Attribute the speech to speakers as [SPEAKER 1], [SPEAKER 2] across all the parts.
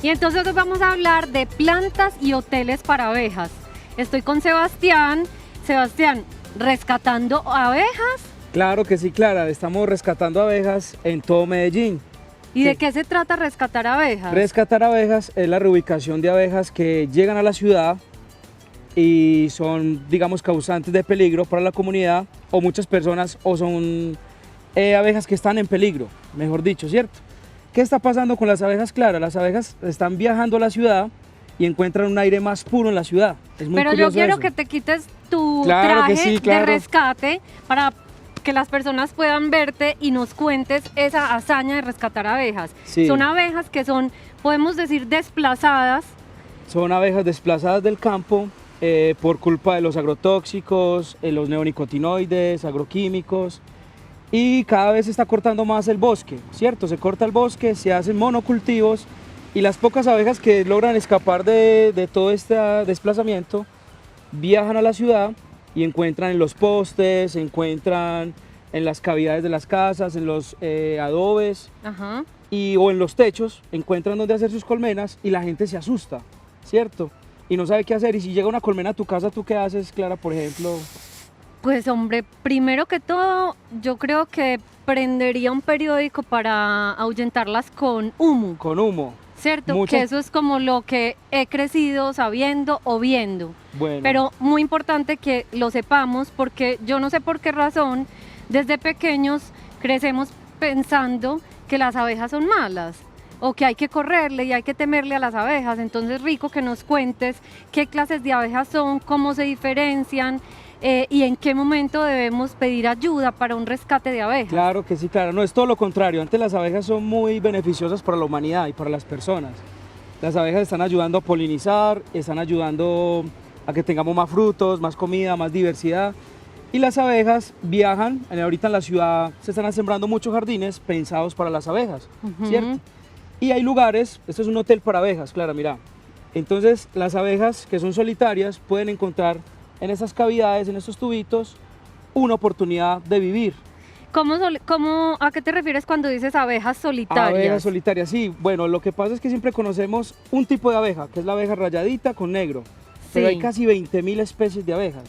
[SPEAKER 1] Y entonces hoy vamos a hablar de plantas y hoteles para abejas. Estoy con Sebastián. Sebastián, ¿rescatando abejas?
[SPEAKER 2] Claro que sí, Clara, estamos rescatando abejas en todo Medellín.
[SPEAKER 1] ¿Y de qué se trata rescatar abejas?
[SPEAKER 2] Rescatar abejas es la reubicación de abejas que llegan a la ciudad y son, digamos, causantes de peligro para la comunidad, o muchas personas, o son abejas que están en peligro, mejor dicho, ¿cierto? ¿Qué está pasando con las abejas, Clara? Las abejas están viajando a la ciudad y encuentran un aire más puro en la ciudad. Es muy
[SPEAKER 1] Pero yo
[SPEAKER 2] curioso
[SPEAKER 1] quiero
[SPEAKER 2] eso.
[SPEAKER 1] que te quites tu
[SPEAKER 2] Claro que
[SPEAKER 1] traje
[SPEAKER 2] sí, claro.
[SPEAKER 1] de rescate para que las personas puedan verte y nos cuentes esa hazaña de rescatar abejas.
[SPEAKER 2] Sí.
[SPEAKER 1] Son abejas que son, podemos decir, desplazadas.
[SPEAKER 2] Son abejas desplazadas del campo por culpa de los agrotóxicos, los neonicotinoides, agroquímicos, y cada vez se está cortando más el bosque, ¿cierto? Se corta el bosque, se hacen monocultivos y las pocas abejas que logran escapar de todo este desplazamiento viajan a la ciudad y encuentran en los postes, se encuentran en las cavidades de las casas, en los adobes.
[SPEAKER 1] Ajá.
[SPEAKER 2] O en los techos, encuentran donde hacer sus colmenas y la gente se asusta, ¿cierto? Y no sabe qué hacer. Y si llega una colmena a tu casa, ¿tú qué haces, Clara, por ejemplo?
[SPEAKER 1] Pues hombre, primero que todo, yo creo que prendería un periódico para ahuyentarlas con humo,
[SPEAKER 2] Con humo.
[SPEAKER 1] ¿cierto?
[SPEAKER 2] Muchas-
[SPEAKER 1] Que eso es como lo que he crecido sabiendo o viendo.
[SPEAKER 2] Bueno,
[SPEAKER 1] Pero muy importante que lo sepamos, porque yo no sé por qué razón, desde pequeños crecemos pensando que las abejas son malas o que hay que correrle y hay que temerle a las abejas. Entonces, rico que nos cuentes qué clases de abejas son, cómo se diferencian y en qué momento debemos pedir ayuda para un rescate de abejas.
[SPEAKER 2] claro que sí, Clara. No, es todo lo contrario. Antes las abejas son muy beneficiosas para la humanidad y para las personas. Las abejas están ayudando a polinizar, están ayudando a que tengamos más frutos, más comida, más diversidad. Y las abejas viajan, ahorita en la ciudad se están sembrando muchos jardines pensados para las abejas,
[SPEAKER 1] Ujú.
[SPEAKER 2] ¿cierto? Y hay lugares, esto es un hotel para abejas, Clara, mira. Entonces las abejas que son solitarias pueden encontrar en esas cavidades, en estos tubitos, una oportunidad de vivir.
[SPEAKER 1] ¿A qué te refieres cuando dices abejas solitarias?
[SPEAKER 2] Abejas solitarias, sí. Bueno, lo que pasa es que siempre conocemos un tipo de abeja, que es la abeja rayadita con negro. Pero
[SPEAKER 1] Sí.
[SPEAKER 2] hay casi 20.000 especies de abejas.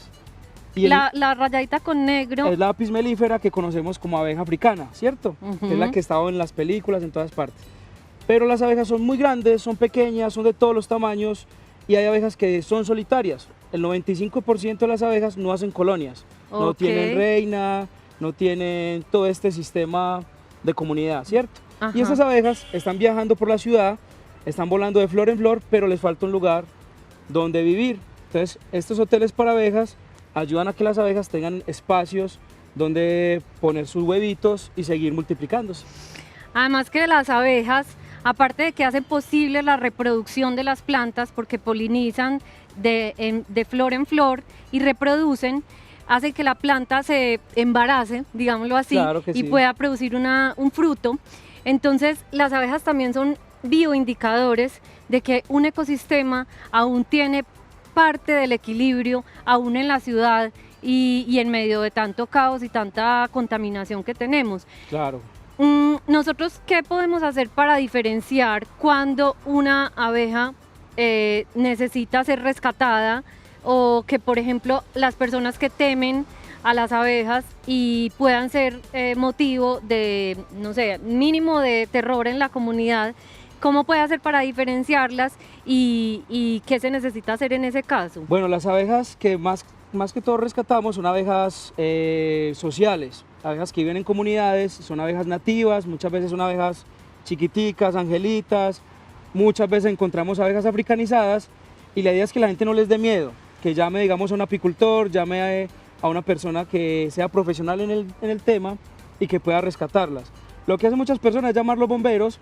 [SPEAKER 2] Y
[SPEAKER 1] La rayadita con negro.
[SPEAKER 2] es la apis mellifera que conocemos como abeja africana, ¿cierto? Que es la que estaba en las películas, en todas partes. Pero las abejas son muy grandes, son pequeñas, son de todos los tamaños y hay abejas que son solitarias. El 95% de las abejas no hacen colonias, no
[SPEAKER 1] Ok.
[SPEAKER 2] tienen reina, no tienen todo este sistema de comunidad, ¿cierto?
[SPEAKER 1] Ajá.
[SPEAKER 2] Y esas abejas están viajando por la ciudad, están volando de flor en flor, pero les falta un lugar donde vivir. Entonces, estos hoteles para abejas ayudan a que las abejas tengan espacios donde poner sus huevitos y seguir multiplicándose.
[SPEAKER 1] Además que las abejas, aparte de que hacen posible la reproducción de las plantas porque polinizan de flor en flor y reproducen, hace que la planta se embarace, digámoslo así,
[SPEAKER 2] Claro que
[SPEAKER 1] y
[SPEAKER 2] sí.
[SPEAKER 1] pueda producir un fruto. Entonces, las abejas también son bioindicadores de que un ecosistema aún tiene parte del equilibrio, aún en la ciudad y en medio de tanto caos y tanta contaminación que tenemos.
[SPEAKER 2] Claro.
[SPEAKER 1] Nosotros, ¿qué podemos hacer para diferenciar cuando una abeja necesita ser rescatada o que, por ejemplo, las personas que temen a las abejas y puedan ser motivo de, no sé, mínimo de terror en la comunidad? ¿Cómo puede hacer para diferenciarlas y qué se necesita hacer en ese caso?
[SPEAKER 2] Bueno, las abejas que más que todo rescatamos son abejas sociales, abejas que viven en comunidades, son abejas nativas, muchas veces son abejas chiquiticas, angelitas, muchas veces encontramos abejas africanizadas y la idea es que la gente no les dé miedo, que llame, digamos, a un apicultor, llame a una persona que sea profesional en el tema y que pueda rescatarlas. Lo que hacen muchas personas es llamar a los bomberos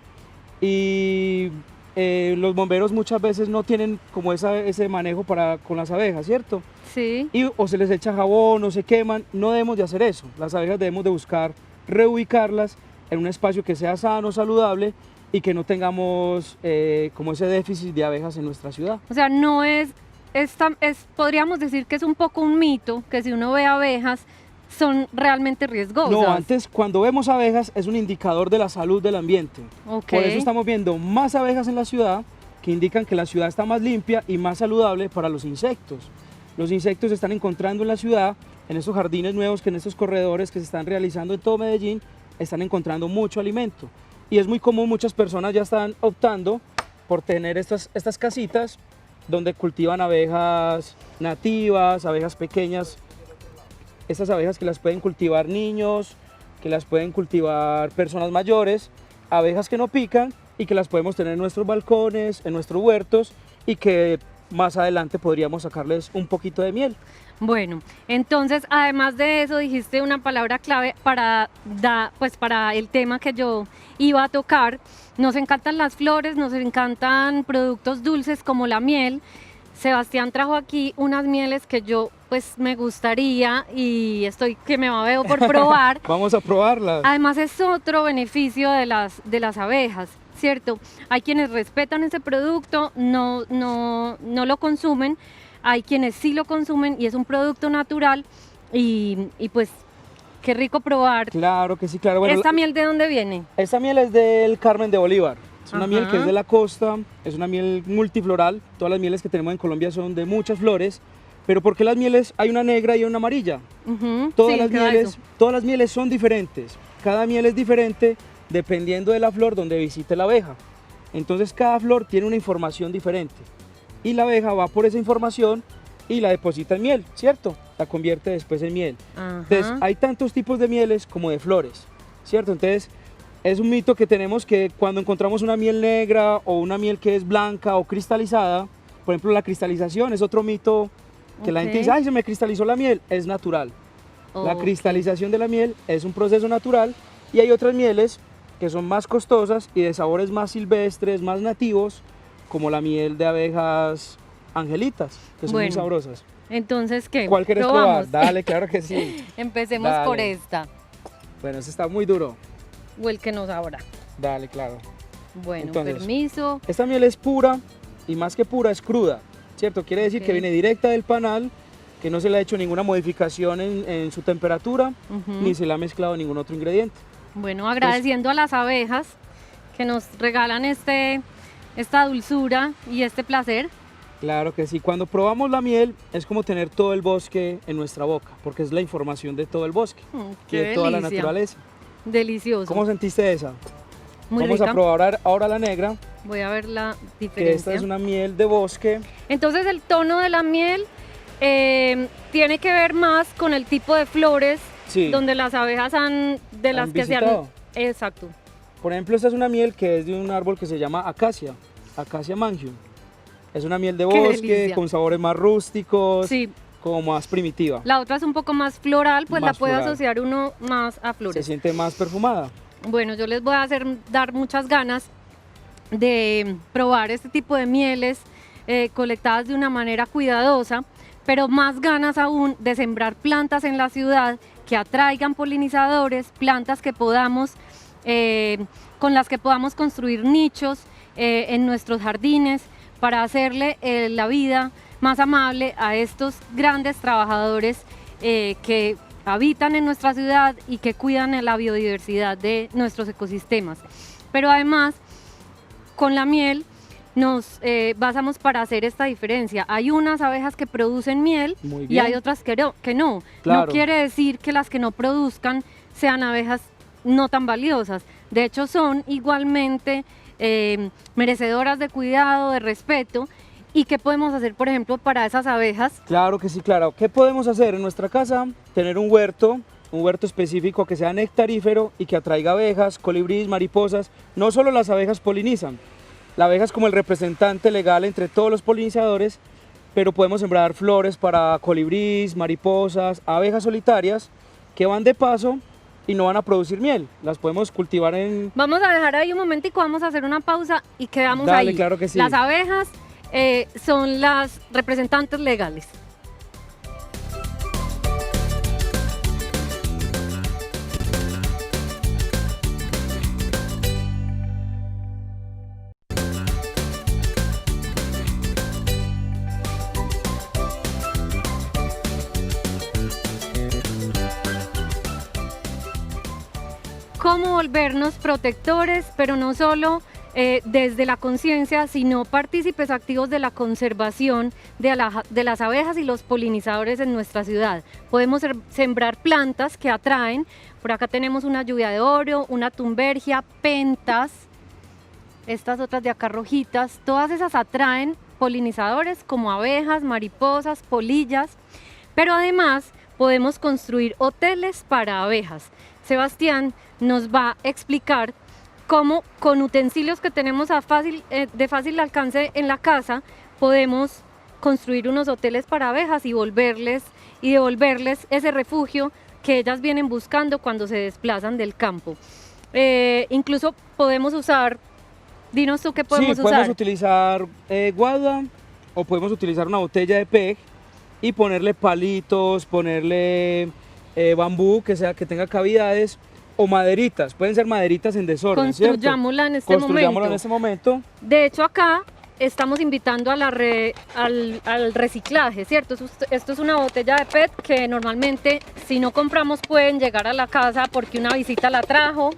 [SPEAKER 2] y los bomberos muchas veces no tienen como ese manejo con las abejas, ¿cierto?
[SPEAKER 1] Sí.
[SPEAKER 2] O se les echa jabón o se queman. No debemos de hacer eso. Las abejas debemos de buscar reubicarlas en un espacio que sea sano, saludable y que no tengamos como ese déficit de abejas en nuestra ciudad.
[SPEAKER 1] O sea, no podríamos decir que es un poco un mito que si uno ve abejas son realmente riesgosas.
[SPEAKER 2] No, antes cuando vemos abejas es un indicador de la salud del ambiente.
[SPEAKER 1] Ok.
[SPEAKER 2] Por eso estamos viendo más abejas en la ciudad que indican que la ciudad está más limpia y más saludable para los insectos. Los insectos se están encontrando en la ciudad, en estos jardines nuevos, que en estos corredores que se están realizando en todo Medellín, están encontrando mucho alimento. Y es muy común, muchas personas ya están optando por tener estas casitas donde cultivan abejas nativas, abejas pequeñas, estas abejas que las pueden cultivar niños, que las pueden cultivar personas mayores, abejas que no pican y que las podemos tener en nuestros balcones, en nuestros huertos y que más adelante podríamos sacarles un poquito de miel.
[SPEAKER 1] Bueno, entonces además de eso dijiste una palabra clave pues para el tema que yo iba a tocar. Nos encantan las flores, nos encantan productos dulces como la miel. Sebastián trajo aquí unas mieles que yo pues me gustaría y estoy que me veo por probar.
[SPEAKER 2] Vamos a probarlas.
[SPEAKER 1] Además es otro beneficio de las abejas, ¿cierto? Hay quienes respetan ese producto, no lo consumen, hay quienes sí lo consumen y es un producto natural y pues qué rico probar.
[SPEAKER 2] Claro que sí, claro. Bueno,
[SPEAKER 1] ¿Esta miel de dónde viene?
[SPEAKER 2] Esta miel es del Carmen de Bolívar. Es una
[SPEAKER 1] Ajá.
[SPEAKER 2] miel que es de la costa, es una miel multifloral. Todas las mieles que tenemos en Colombia son de muchas flores. Pero ¿por qué las mieles hay una negra y una amarilla?
[SPEAKER 1] Ujú,
[SPEAKER 2] Todas,
[SPEAKER 1] sí,
[SPEAKER 2] las
[SPEAKER 1] ¿qué va
[SPEAKER 2] mieles,
[SPEAKER 1] eso?
[SPEAKER 2] todas las mieles son diferentes. Cada miel es diferente dependiendo de la flor donde visite la abeja. Entonces cada flor tiene una información diferente. Y la abeja va por esa información y la deposita en miel, ¿cierto? La convierte después en miel.
[SPEAKER 1] Ajá.
[SPEAKER 2] Entonces hay tantos tipos de mieles como de flores, ¿cierto? Entonces es un mito que tenemos que cuando encontramos una miel negra o una miel que es blanca o cristalizada, por ejemplo la cristalización es otro mito que la gente
[SPEAKER 1] Ok.
[SPEAKER 2] dice, ay, se me cristalizó la miel, es natural. La
[SPEAKER 1] Ok.
[SPEAKER 2] cristalización de la miel es un proceso natural y hay otras mieles que son más costosas y de sabores más silvestres, más nativos, como la miel de abejas angelitas, que son muy
[SPEAKER 1] Bueno,
[SPEAKER 2] sabrosas.
[SPEAKER 1] Entonces, ¿qué?
[SPEAKER 2] ¿Cuál quieres probar?
[SPEAKER 1] Probamos.
[SPEAKER 2] Dale, claro que sí.
[SPEAKER 1] Empecemos por
[SPEAKER 2] Dale.
[SPEAKER 1] esta,
[SPEAKER 2] Bueno, este está muy duro.
[SPEAKER 1] o el que nos abra.
[SPEAKER 2] Dale, claro.
[SPEAKER 1] Bueno,
[SPEAKER 2] Entonces,
[SPEAKER 1] permiso.
[SPEAKER 2] Esta miel es pura y más que pura es cruda, ¿cierto? Quiere decir
[SPEAKER 1] Ok.
[SPEAKER 2] que viene directa del panal, que no se le ha hecho ninguna modificación en su temperatura,
[SPEAKER 1] Ujú.
[SPEAKER 2] ni se le ha mezclado ningún otro ingrediente.
[SPEAKER 1] Bueno, agradeciendo a las abejas que nos regalan esta dulzura y este placer.
[SPEAKER 2] Claro que sí, cuando probamos la miel es como tener todo el bosque en nuestra boca, porque es la información de todo el bosque y
[SPEAKER 1] Qué
[SPEAKER 2] de toda la
[SPEAKER 1] delicia.
[SPEAKER 2] naturaleza.
[SPEAKER 1] Delicioso.
[SPEAKER 2] ¿Cómo sentiste esa?
[SPEAKER 1] Muy
[SPEAKER 2] Vamos
[SPEAKER 1] rica.
[SPEAKER 2] a probar ahora la negra,
[SPEAKER 1] Voy a ver la
[SPEAKER 2] que
[SPEAKER 1] diferencia.
[SPEAKER 2] esta es una miel de bosque.
[SPEAKER 1] Entonces el tono de la miel tiene que ver más con el tipo de flores
[SPEAKER 2] Sí.
[SPEAKER 1] donde las abejas de las
[SPEAKER 2] ¿Han
[SPEAKER 1] que se han...
[SPEAKER 2] visitado?
[SPEAKER 1] Exacto.
[SPEAKER 2] Por ejemplo, esta es una miel que es de un árbol que se llama acacia, Acacia mangium. Es una miel de
[SPEAKER 1] Qué
[SPEAKER 2] bosque,
[SPEAKER 1] delicia.
[SPEAKER 2] con sabores más rústicos,
[SPEAKER 1] Sí,
[SPEAKER 2] como más primitiva.
[SPEAKER 1] la otra es un poco más floral, pues la
[SPEAKER 2] Más
[SPEAKER 1] puede
[SPEAKER 2] floral.
[SPEAKER 1] asociar uno más a
[SPEAKER 2] Se
[SPEAKER 1] flores.
[SPEAKER 2] siente más perfumada.
[SPEAKER 1] Bueno, yo les voy a dar muchas ganas de probar este tipo de mieles colectadas de una manera cuidadosa, pero más ganas aún de sembrar plantas en la ciudad que atraigan polinizadores, plantas que podamos, con las que podamos construir nichos en nuestros jardines para hacerle la vida más amable a estos grandes trabajadores que habitan en nuestra ciudad y que cuidan la biodiversidad de nuestros ecosistemas. Pero además, con la miel nos basamos para hacer esta diferencia. Hay unas abejas que producen miel
[SPEAKER 2] Muy
[SPEAKER 1] y
[SPEAKER 2] bien.
[SPEAKER 1] hay otras que no. No
[SPEAKER 2] Claro.
[SPEAKER 1] quiere decir que las que no produzcan sean abejas no tan valiosas. De hecho, son igualmente merecedoras de cuidado, de respeto. ¿Y qué podemos hacer, por ejemplo, para esas abejas?
[SPEAKER 2] Claro que sí, claro. ¿Qué podemos hacer en nuestra casa? Tener un huerto específico que sea nectarífero y que atraiga abejas, colibríes, mariposas. No solo las abejas polinizan, la abeja es como el representante legal entre todos los polinizadores, pero podemos sembrar flores para colibríes, mariposas, abejas solitarias que van de paso y no van a producir miel. Las podemos cultivar en...
[SPEAKER 1] Vamos a dejar ahí un momentico, vamos a hacer una pausa y quedamos
[SPEAKER 2] Dale,
[SPEAKER 1] ahí.
[SPEAKER 2] claro que sí.
[SPEAKER 1] Las abejas son las representantes legales. ¿Cómo volvernos protectores, pero no solo desde la conciencia, sino partícipes activos de la conservación de las abejas y los polinizadores en nuestra ciudad. Podemos sembrar plantas que atraen. Por acá tenemos una lluvia de oro, una tumbergia, pentas, estas otras de acá rojitas, todas esas atraen polinizadores como abejas, mariposas, polillas, pero además podemos construir hoteles para abejas. Sebastián nos va a explicar cómo con utensilios que tenemos de fácil alcance en la casa podemos construir unos hoteles para abejas y devolverles ese refugio que ellas vienen buscando cuando se desplazan del campo. Incluso podemos usar, dinos tú qué podemos usar.
[SPEAKER 2] Sí, podemos utilizar guada o podemos utilizar una botella de PEG y ponerle palitos, ponerle bambú que tenga cavidades, o maderitas, pueden ser maderitas en desorden,
[SPEAKER 1] construyámosla en este
[SPEAKER 2] momento.
[SPEAKER 1] De hecho, acá estamos invitando a al reciclaje, ¿cierto? Esto es una botella de PET que normalmente, si no compramos, pueden llegar a la casa porque una visita la trajo.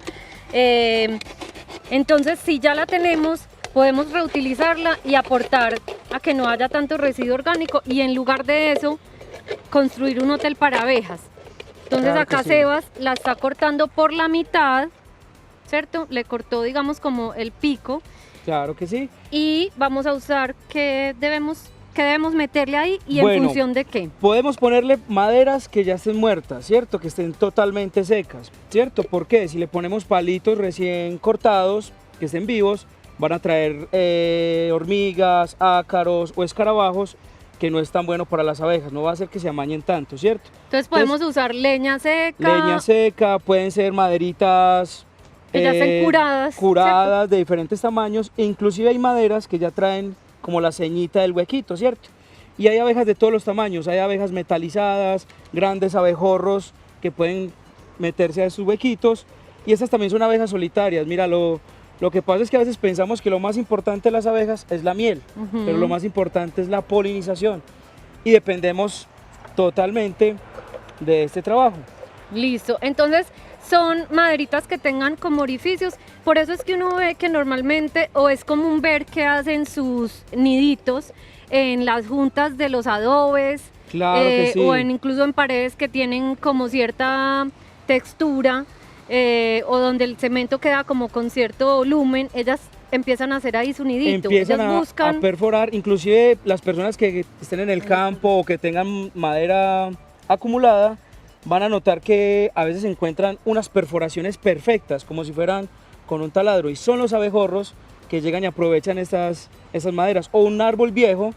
[SPEAKER 1] Entonces, si ya la tenemos, podemos reutilizarla y aportar a que no haya tanto residuo orgánico y en lugar de eso, construir un hotel para abejas. Entonces claro acá sí. Sebas la está cortando por la mitad, ¿cierto? Le cortó, digamos, como el pico.
[SPEAKER 2] Claro que sí.
[SPEAKER 1] Y vamos a usar, ¿qué debemos meterle ahí y en función de qué?
[SPEAKER 2] Podemos ponerle maderas que ya estén muertas, ¿cierto? Que estén totalmente secas, ¿cierto? ¿Por qué? Si le ponemos palitos recién cortados, que estén vivos, van a traer hormigas, ácaros o escarabajos, que no es tan bueno para las abejas, no va a hacer que se amañen tanto, ¿cierto?
[SPEAKER 1] Entonces podemos usar leña seca.
[SPEAKER 2] Leña seca, pueden ser maderitas
[SPEAKER 1] que ya estén curadas.
[SPEAKER 2] Curadas, de diferentes tamaños, e inclusive hay maderas que ya traen como la ceñita del huequito, ¿cierto? Y hay abejas de todos los tamaños, hay abejas metalizadas, grandes abejorros que pueden meterse a esos huequitos, y estas también son abejas solitarias. Mira, lo que pasa es que a veces pensamos que lo más importante de las abejas es la miel, pero lo más importante es la polinización y dependemos totalmente de este trabajo.
[SPEAKER 1] Listo, entonces son maderitas que tengan como orificios, por eso es que uno ve que normalmente o es común ver que hacen sus niditos en las juntas de los adobes,
[SPEAKER 2] claro que sí.
[SPEAKER 1] O incluso en paredes que tienen como cierta textura. O donde el cemento queda como con cierto volumen, ellas empiezan a hacer ahí su nidito.
[SPEAKER 2] Empiezan a perforar, inclusive las personas que estén en el campo o que tengan madera acumulada, van a notar que a veces encuentran unas perforaciones perfectas, como si fueran con un taladro, y son los abejorros que llegan y aprovechan esas maderas. O un árbol viejo,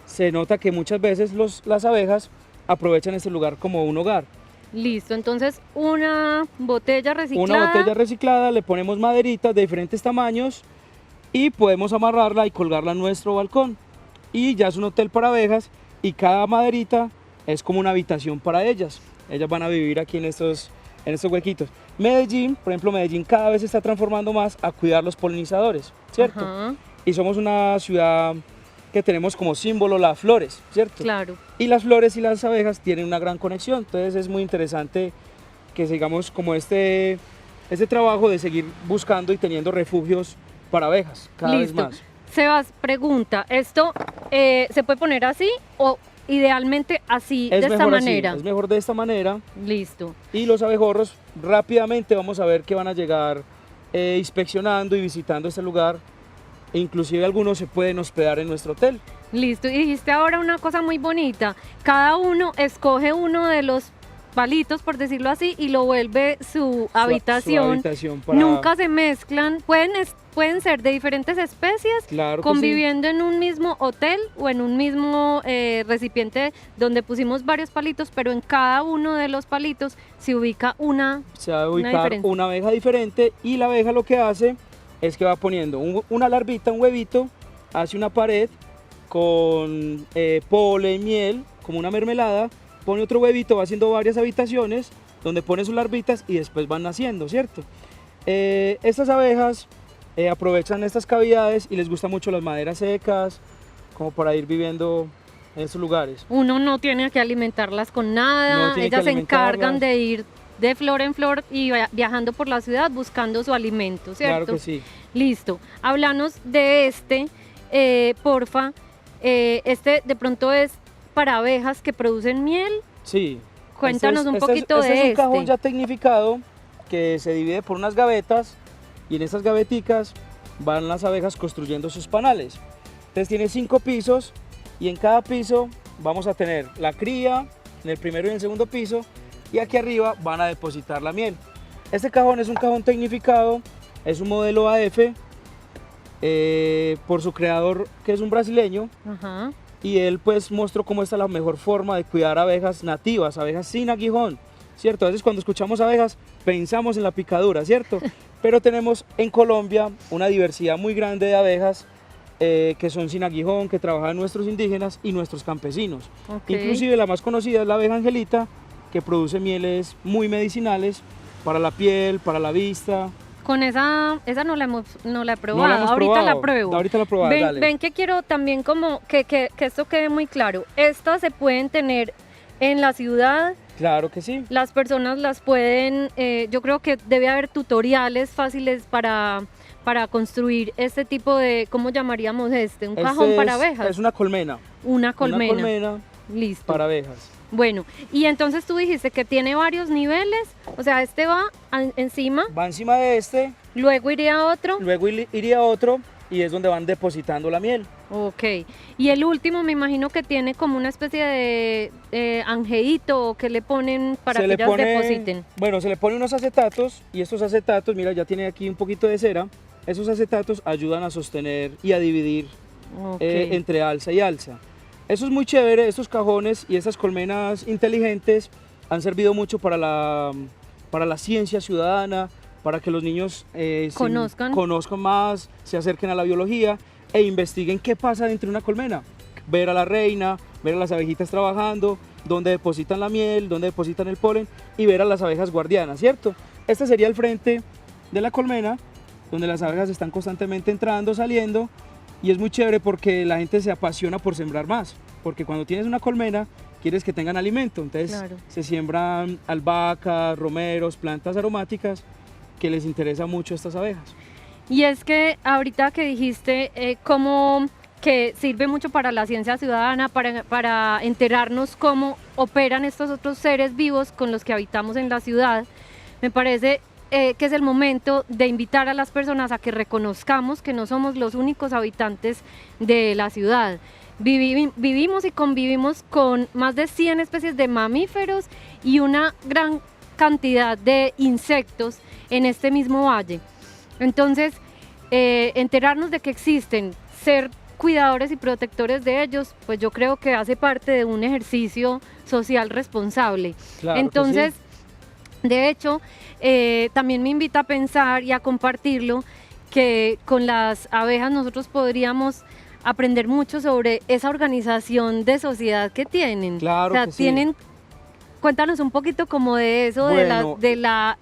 [SPEAKER 2] se nota que muchas veces las abejas aprovechan este lugar como un hogar.
[SPEAKER 1] Listo, entonces una botella reciclada.
[SPEAKER 2] Una botella reciclada, le ponemos maderitas de diferentes tamaños y podemos amarrarla y colgarla en nuestro balcón. Y ya es un hotel para abejas y cada maderita es como una habitación para ellas. Ellas van a vivir aquí en estos huequitos. Medellín, por ejemplo, Medellín cada vez se está transformando más a cuidar los polinizadores, ¿cierto? Ajá. Y somos una ciudad que tenemos como símbolo las flores, ¿cierto?
[SPEAKER 1] Claro.
[SPEAKER 2] Y las flores y las abejas tienen una gran conexión, entonces es muy interesante que sigamos como este trabajo de seguir buscando y teniendo refugios para abejas cada vez más.
[SPEAKER 1] Sebas, pregunta, ¿esto se puede poner así o idealmente así, de esta manera?
[SPEAKER 2] Es mejor de esta manera.
[SPEAKER 1] Listo.
[SPEAKER 2] Y los abejorros rápidamente vamos a ver que van a llegar inspeccionando y visitando este lugar. E inclusive algunos se pueden hospedar en nuestro hotel.
[SPEAKER 1] Listo, y dijiste ahora una cosa muy bonita, cada uno escoge uno de los palitos, por decirlo así, y lo vuelve su habitación. Nunca se mezclan, pueden ser de diferentes especies,
[SPEAKER 2] claro,
[SPEAKER 1] conviviendo en un mismo hotel o en un mismo recipiente donde pusimos varios palitos, pero en cada uno de los palitos se ubica una
[SPEAKER 2] abeja diferente, y la abeja lo que hace es que va poniendo una larvita, un huevito, hace una pared con polen, miel, como una mermelada, pone otro huevito, va haciendo varias habitaciones donde pone sus larvitas y después van naciendo, ¿cierto? Estas abejas aprovechan estas cavidades y les gustan mucho las maderas secas, como para ir viviendo en estos lugares.
[SPEAKER 1] Uno no tiene que alimentarlas con nada, ellas se encargan de ir de flor en flor y viajando por la ciudad buscando su alimento, ¿cierto?
[SPEAKER 2] Claro que sí.
[SPEAKER 1] Listo. Háblanos de este, porfa. Este de pronto es para abejas que producen miel.
[SPEAKER 2] Sí.
[SPEAKER 1] Cuéntanos un poquito
[SPEAKER 2] este
[SPEAKER 1] de
[SPEAKER 2] es un cajón ya tecnificado que se divide por unas gavetas y en estas gaveticas van las abejas construyendo sus panales. Entonces tiene 5 pisos y en cada piso vamos a tener la cría en el primero y en el segundo piso y aquí arriba van a depositar la miel. Este cajón es un cajón tecnificado, es un modelo AF por su creador que es un brasileño.
[SPEAKER 1] Ajá.
[SPEAKER 2] Y él pues mostró cómo está la mejor forma de cuidar abejas nativas, abejas sin aguijón, ¿cierto? A veces cuando escuchamos abejas pensamos en la picadura, ¿cierto? Pero tenemos en Colombia una diversidad muy grande de abejas que son sin aguijón, que trabajan nuestros indígenas y nuestros campesinos.
[SPEAKER 1] Okay.
[SPEAKER 2] Inclusive la más conocida es la abeja angelita, que produce mieles muy medicinales para la piel, para la vista.
[SPEAKER 1] Con esa no la he probado,
[SPEAKER 2] No la hemos
[SPEAKER 1] ahorita
[SPEAKER 2] probado.
[SPEAKER 1] la pruebo.
[SPEAKER 2] Ahorita la probamos, dale.
[SPEAKER 1] Ven que quiero también como que esto quede muy claro. Estas se pueden tener en la ciudad.
[SPEAKER 2] Claro que sí.
[SPEAKER 1] Las personas las pueden, yo creo que debe haber tutoriales fáciles para construir este tipo de, ¿cómo llamaríamos este? Un cajón para abejas.
[SPEAKER 2] Es una colmena.
[SPEAKER 1] Una colmena.
[SPEAKER 2] Una colmena.
[SPEAKER 1] Listo.
[SPEAKER 2] Para abejas.
[SPEAKER 1] Bueno, y entonces tú dijiste que tiene varios niveles, o sea, este va encima.
[SPEAKER 2] Va encima de este.
[SPEAKER 1] Luego iría a otro.
[SPEAKER 2] Luego iría a otro y es donde van depositando la miel.
[SPEAKER 1] Ok, y el último me imagino que tiene como una especie de angelito que le ponen para que ellas depositen.
[SPEAKER 2] Bueno, se le pone unos acetatos y estos acetatos, mira, ya tiene aquí un poquito de cera. Esos acetatos ayudan a sostener y a dividir entre alza y alza. Eso es muy chévere, estos cajones y estas colmenas inteligentes han servido mucho para la ciencia ciudadana, para que los niños conozcan más, se acerquen a la biología e investiguen qué pasa dentro de una colmena. Ver a la reina, ver a las abejitas trabajando, dónde depositan la miel, dónde depositan el polen y ver a las abejas guardianas, ¿cierto? Este sería el frente de la colmena, donde las abejas están constantemente entrando, saliendo. Y es muy chévere porque la gente se apasiona por sembrar más, porque cuando tienes una colmena quieres que tengan alimento, entonces claro, se siembran albahacas, romeros, plantas aromáticas que les interesa mucho a estas abejas.
[SPEAKER 1] Y es que ahorita que dijiste cómo que sirve mucho para la ciencia ciudadana, para enterarnos cómo operan estos otros seres vivos con los que habitamos en la ciudad, me parece que es el momento de invitar a las personas a que reconozcamos que no somos los únicos habitantes de la ciudad. Vivimos y convivimos con más de 100 especies de mamíferos y una gran cantidad de insectos en este mismo valle. Entonces, enterarnos de que existen, ser cuidadores y protectores de ellos, pues yo creo que hace parte de un ejercicio social responsable.
[SPEAKER 2] Claro.
[SPEAKER 1] Entonces,
[SPEAKER 2] sí.
[SPEAKER 1] De hecho, también me invita a pensar y a compartirlo que con las abejas nosotros podríamos aprender mucho sobre esa organización de sociedad que tienen.
[SPEAKER 2] Claro,
[SPEAKER 1] o sea,
[SPEAKER 2] que
[SPEAKER 1] tienen,
[SPEAKER 2] sí.
[SPEAKER 1] Cuéntanos un poquito como de eso,
[SPEAKER 2] bueno,
[SPEAKER 1] de la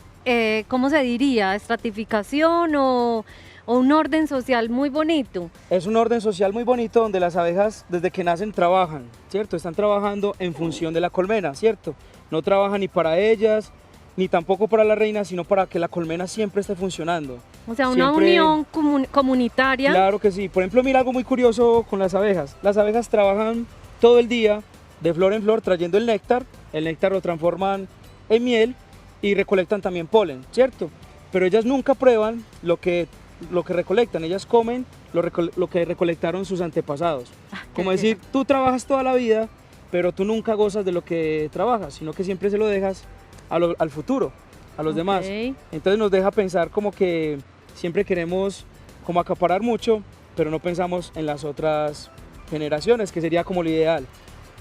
[SPEAKER 1] ¿cómo se diría? ¿Estratificación o un orden social muy bonito?
[SPEAKER 2] Es un orden social muy bonito donde las abejas desde que nacen trabajan, ¿cierto? Están trabajando en función de la colmena, ¿cierto? No trabajan ni para ellas, ni tampoco para la reina, sino para que la colmena siempre esté funcionando.
[SPEAKER 1] O sea, una unión comunitaria.
[SPEAKER 2] Claro que sí. Por ejemplo, mira algo muy curioso con las abejas. Las abejas trabajan todo el día de flor en flor trayendo el néctar lo transforman en miel y recolectan también polen, ¿cierto? Pero ellas nunca prueban lo que recolectan, ellas comen lo que recolectaron sus antepasados. Como decir, tú trabajas toda la vida, pero tú nunca gozas de lo que trabajas, sino que siempre se lo dejas al futuro, a los demás. Entonces nos deja pensar como que siempre queremos como acaparar mucho, pero no pensamos en las otras generaciones, que sería como lo ideal.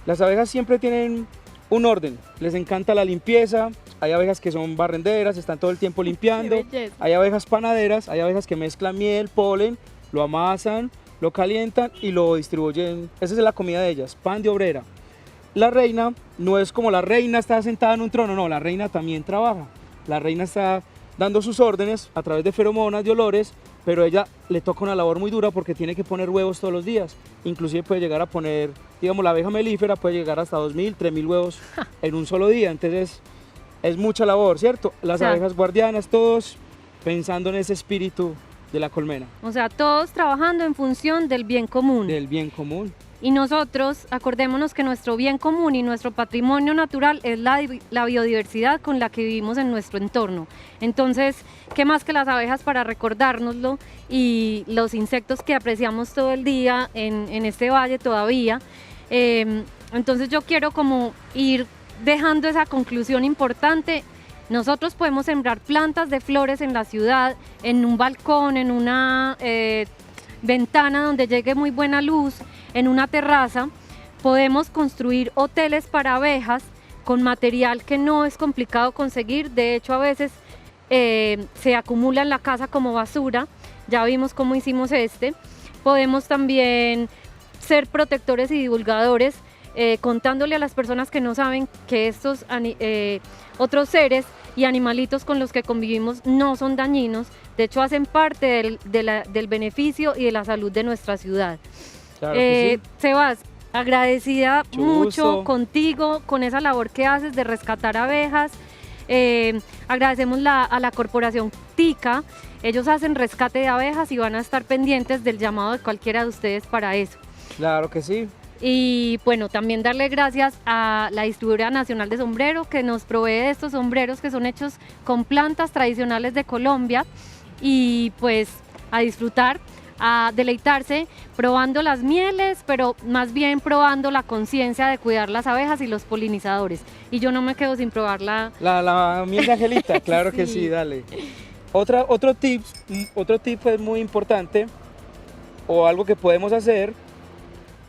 [SPEAKER 2] Las abejas siempre tienen un orden, les encanta la limpieza, hay abejas que son barrenderas, están todo el tiempo limpiando, hay abejas panaderas, hay abejas que mezclan miel, polen, lo amasan, lo calientan y lo distribuyen. Esa es la comida de ellas, pan de obrera. La reina no es como la reina está sentada en un trono, no, la reina también trabaja. La reina está dando sus órdenes a través de feromonas, de olores, pero ella le toca una labor muy dura porque tiene que poner huevos todos los días. Inclusive puede llegar a poner, digamos, la abeja melífera puede llegar hasta 2.000, 3.000 huevos en un solo día. Entonces es mucha labor, ¿cierto? Las abejas guardianas, todos pensando en ese espíritu de la colmena,
[SPEAKER 1] O sea, todos trabajando en función del bien común.
[SPEAKER 2] del bien común.
[SPEAKER 1] Y nosotros, acordémonos que nuestro bien común y nuestro patrimonio natural es la biodiversidad con la que vivimos en nuestro entorno. Entonces, ¿qué más que las abejas para recordárnoslo y los insectos que apreciamos todo el día en este valle todavía? Entonces yo quiero como ir dejando esa conclusión importante. Nosotros podemos sembrar plantas de flores en la ciudad, en un balcón, en una ventana donde llegue muy buena luz, en una terraza. Podemos construir hoteles para abejas con material que no es complicado conseguir. De hecho, a veces se acumula en la casa como basura. Ya vimos cómo hicimos este. Podemos también ser protectores y divulgadores, contándole a las personas que no saben que estos otros seres y animalitos con los que convivimos no son dañinos. De hecho, hacen parte del beneficio y de la salud de nuestra ciudad.
[SPEAKER 2] Claro que sí.
[SPEAKER 1] Sebas, agradecida mucho
[SPEAKER 2] gusto.
[SPEAKER 1] contigo, con esa labor que haces de rescatar abejas. Agradecemos a la corporación TICA. Ellos hacen rescate de abejas y van a estar pendientes del llamado de cualquiera de ustedes para eso.
[SPEAKER 2] Claro que sí.
[SPEAKER 1] Y bueno, también darle gracias a la Distribuidora Nacional de Sombrero, que nos provee de estos sombreros que son hechos con plantas tradicionales de Colombia, y pues a disfrutar, a deleitarse probando las mieles, pero más bien probando la conciencia de cuidar las abejas y los polinizadores. Y yo no me quedo sin probar
[SPEAKER 2] La miel de Angelita, claro que
[SPEAKER 1] Sí.
[SPEAKER 2] sí, dale. Otro tip es muy importante, o algo que podemos hacer.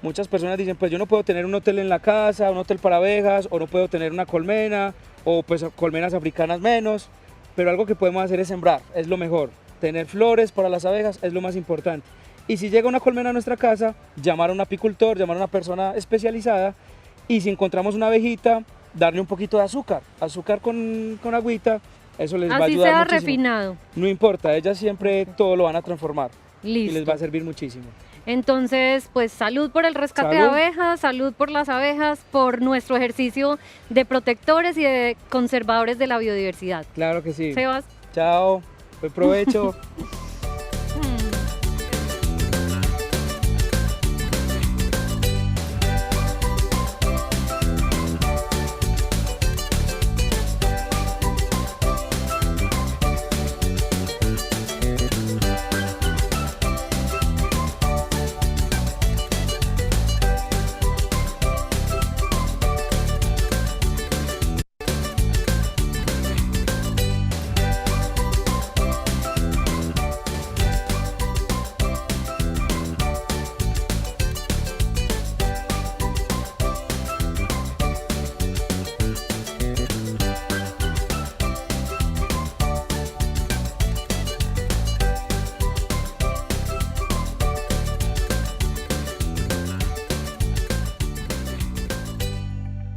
[SPEAKER 2] Muchas personas dicen, pues yo no puedo tener un hotel en la casa, un hotel para abejas, o no puedo tener una colmena, o pues colmenas africanas menos, pero algo que podemos hacer es sembrar, es lo mejor. Tener flores para las abejas es lo más importante. Y si llega una colmena a nuestra casa, llamar a un apicultor, llamar a una persona especializada, y si encontramos una abejita, darle un poquito de azúcar con agüita, eso les va a
[SPEAKER 1] así
[SPEAKER 2] ayudar
[SPEAKER 1] sea
[SPEAKER 2] muchísimo.
[SPEAKER 1] refinado.
[SPEAKER 2] No importa, ellas siempre todo lo van a transformar y les
[SPEAKER 1] Listo.
[SPEAKER 2] va a servir muchísimo.
[SPEAKER 1] Entonces, pues salud por el rescate de
[SPEAKER 2] Salud.
[SPEAKER 1] abejas, salud por las abejas, por nuestro ejercicio de protectores y de conservadores de la biodiversidad.
[SPEAKER 2] Claro que sí.
[SPEAKER 1] Sebas.
[SPEAKER 2] Chao, buen provecho.